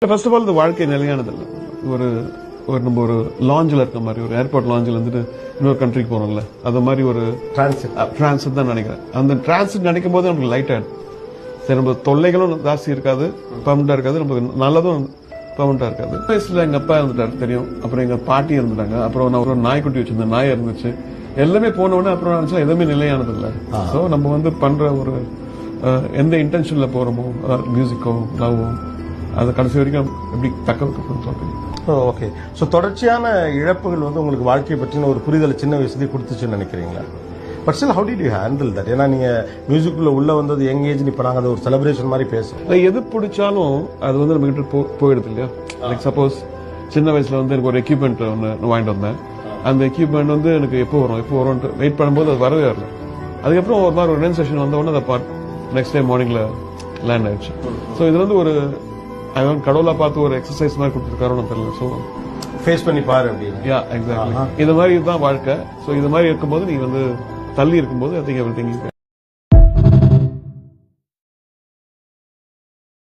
First of all இந்த வாழ்க்கை நிலையானது இல்லை. ஒரு ஒரு நம்ம ஒரு லாஞ்சில் இருக்க மாதிரி, ஒரு ஏர்போர்ட் லாஞ்சில் வந்துட்டு இன்னொரு கண்ட்ரிக்கு போறோம்ல, அது மாதிரி ஒரு டிரான்சிட் தான் நினைக்கிறேன். அந்த டிரான்சிட் நினைக்கும் போது நமக்கு லைட் ஆயிடும். சரி, நம்ம தொல்லைகளும் ஜாஸ்தி இருக்காது, பர்மனண்டா இருக்காது, நமக்கு நல்லதும் பர்மனண்டா இருக்காது. வயசுல எங்க அப்பா இருந்துட்டாரு தெரியும், அப்புறம் எங்க பாட்டி இருந்துட்டாங்க, அப்புறம் நான் ஒரு நாய்க்குட்டி வச்சிருந்தேன், நாய் இருந்துச்சு, எல்லாமே போன உடனே அப்புறம் நினைச்சா எதுவுமே நிலையானது இல்லை. ஸோ நம்ம வந்து பண்ற ஒரு எந்த இன்டென்ஷன்ல போறோமோ, மியூசிக்கோ லவ்வோ, அது கடைசி வரைக்கும் எப்படி தக்க வைக்கணும். ஓகே. ஸோ தொடர்ச்சியான இழப்புகள் வந்து உங்களுக்கு வாழ்க்கையை பற்றின ஒரு புரிதலை சின்ன வயசுலேயே கொடுத்துச்சுன்னு நினைக்கிறீங்களா? But still how did you handle that? ஏன்னா நீங்க மியூசிக்குள்ள உள்ள வந்தது யங் ஏஜ், இப்போ நாங்கள் அதை ஒரு செலிப்ரேஷன் மாதிரி பேசுறோம். எது பிடிச்சாலும் அது வந்து நம்ம கிட்ட போயிடுது இல்லையா? லைக் சப்போஸ் சின்ன வயசுல வந்து எனக்கு ஒரு எக்யூப்மெண்ட் ஒன்று வாங்கிட்டு வந்தேன். அந்த எக்யூப்மெண்ட் வந்து எனக்கு எப்போ வரும் வெயிட் பண்ணும்போது அது வரவே வரல. அதுக்கப்புறம் ஒரு மாதிரி ஒரு ரென் செஷன் வந்த உடனே அதை நெக்ஸ்ட் டே மார்னிங்ல லேண்ட் ஆயிடுச்சு. ஸோ இது வந்து ஒரு கடவுளா பார்த்து ஒரு எக்ஸசைஸ் மாதிரி கொடுத்துருக்காருன்னு தெரியல. ஸோ ஃபேஸ் பண்ணி பாரு அப்படின்னு. யா, எக்ஸாக்ட்லி. இது மாதிரி தான் வாழ்க்கை. ஸோ இது மாதிரி இருக்கும்போது நீ வந்து தள்ளி இருக்கும்போது ஐ திங்க் எவ்ரிதிங்